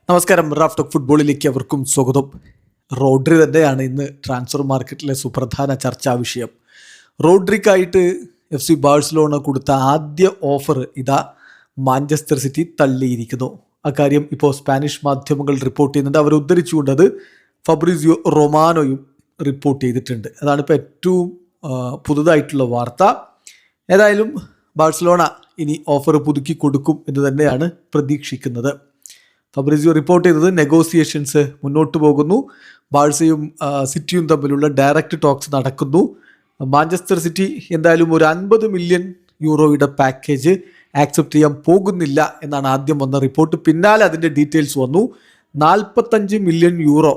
നമസ്കാരം. Raf talk ഫുട്ബോളിലേക്ക് അവർക്കും സ്വാഗതം. റോഡ്രി തന്നെയാണ് ഇന്ന് ട്രാൻസ്ഫർ മാർക്കറ്റിലെ സുപ്രധാന ചർച്ചാ വിഷയം. റോഡ്രിക്കായിട്ട് FC ബാഴ്സലോണ കൊടുത്ത ആദ്യ ഓഫർ ഇതാ മാഞ്ചസ്റ്റർ സിറ്റി തള്ളിയിരിക്കുന്നു. അക്കാര്യം ഇപ്പോൾ സ്പാനിഷ് മാധ്യമങ്ങൾ റിപ്പോർട്ട് ചെയ്യുന്നുണ്ട്. അവർ ഉദ്ധരിച്ചുകൊണ്ടത് ഫബ്രിസിയോ റൊമാനോയും റിപ്പോർട്ട് ചെയ്തിട്ടുണ്ട്. അതാണ് ഇപ്പോൾ ഏറ്റവും പുതുതായിട്ടുള്ള വാർത്ത. ഏതായാലും ബാഴ്സലോണ ഇനി ഓഫർ പുതുക്കി കൊടുക്കും എന്ന് തന്നെയാണ് പ്രതീക്ഷിക്കുന്നത്. ഫബ്രിസിയോ റിപ്പോർട്ട് ചെയ്തത് നെഗോസിയേഷൻസ് മുന്നോട്ട് പോകുന്നു, ബാഴ്സയും സിറ്റിയും തമ്മിലുള്ള ഡയറക്റ്റ് ടോക്സ് നടക്കുന്നു. മാഞ്ചസ്റ്റർ സിറ്റി എന്തായാലും ഒരു 50 മില്യൺ യൂറോയുടെ പാക്കേജ് ആക്സെപ്റ്റ് ചെയ്യാൻ പോകുന്നില്ല എന്നാണ് ആദ്യം വന്ന റിപ്പോർട്ട്. പിന്നാലെ അതിൻ്റെ ഡീറ്റെയിൽസ് വന്നു. 45 മില്യൺ യൂറോ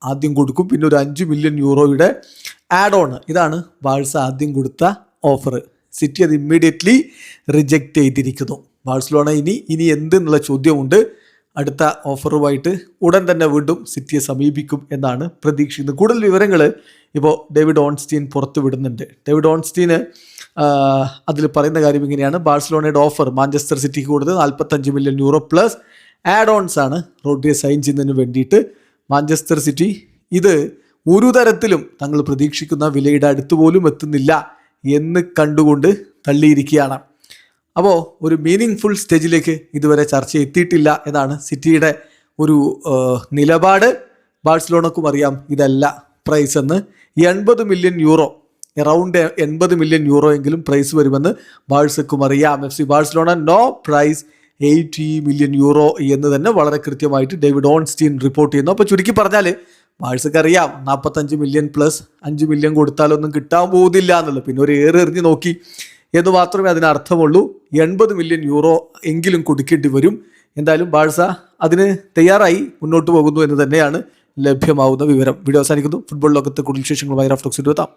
ആദ്യം കൊടുക്കും, പിന്നെ ഒരു 5 മില്യൺ യൂറോയുടെ ആഡ് ഓൺ. ഇതാണ് ബാഴ്സ ആദ്യം കൊടുത്ത ഓഫർ. സിറ്റി അത് ഇമ്മീഡിയറ്റ്ലി റിജക്റ്റ് ചെയ്തിരിക്കുന്നു. ബാഴ്സലോണ ഇനി എന്തെന്നുള്ള ചോദ്യമുണ്ട്. അടുത്ത ഓഫറുമായിട്ട് ഉടൻ തന്നെ വീണ്ടും സിറ്റിയെ സമീപിക്കും എന്നാണ് പ്രതീക്ഷിക്കുന്നത്. കൂടുതൽ വിവരങ്ങൾ ഇപ്പോൾ ഡേവിഡ് ഓൺസ്റ്റീൻ പുറത്തു വിടുന്നുണ്ട്. ഡേവിഡ് ഓൺസ്റ്റീന് അതിൽ പറയുന്ന കാര്യം ഇങ്ങനെയാണ്: ബാഴ്സലോണയുടെ ഓഫർ മാഞ്ചസ്റ്റർ സിറ്റിക്ക് കൊടുത്തത് 45 million euro plus add ons ആണ് റോഡ്രിയെ സൈൻ ചെയ്യുന്നതിന് വേണ്ടിയിട്ട്. മാഞ്ചസ്റ്റർ സിറ്റി ഇത് ഒരു തരത്തിലും തങ്ങൾ പ്രതീക്ഷിക്കുന്ന വിലയുടെ അടുത്തുപോലും എത്തുന്നില്ല എന്ന് കണ്ടുകൊണ്ട് തള്ളിയിരിക്കുകയാണ്. അപ്പോൾ ഒരു മീനിങ് ഫുൾ സ്റ്റേജിലേക്ക് ഇതുവരെ ചർച്ച എത്തിയിട്ടില്ല എന്നാണ് സിറ്റിയുടെ ഒരു നിലപാട്. ബാഴ്സലോണക്കും അറിയാം ഇതല്ല പ്രൈസ് എന്ന്. 80 million euro, around 80 million euro എങ്കിലും പ്രൈസ് വരുമെന്ന് ബാഴ്സക്കും അറിയാം. FC Barcelona know price 80 million euro എന്ന് തന്നെ വളരെ കൃത്യമായിട്ട് ഡേവിഡ് ഓൺസ്റ്റീൻ റിപ്പോർട്ട് ചെയ്യുന്നു. അപ്പോൾ ചുരുക്കി പറഞ്ഞാൽ ബാഴ്സക്ക് അറിയാം 45 മില്യൺ പ്ലസ് 5 മില്യൺ കൊടുത്താലൊന്നും കിട്ടാൻ പോകുന്നില്ല എന്നുള്ളത്. പിന്നെ ഒരു എറിഞ്ഞ് നോക്കി എന്ന് മാത്രമേ അതിനർത്ഥമുള്ളൂ. 80 മില്യൺ യൂറോ എങ്കിലും കൊടുക്കേണ്ടി വരും. എന്തായാലും ബാഴ്സ അതിന് തയ്യാറായി മുന്നോട്ട് പോകുന്നു എന്ന് തന്നെയാണ് ലഭ്യമാവുന്ന വിവരം. വീഡിയോ അവസാനിക്കുന്നു. ഫുട്ബോൾ ലോകത്തെ കൂടുതൽ വിശേഷങ്ങളുമായി റാഫ് ടോക്സിൽ എത്താം.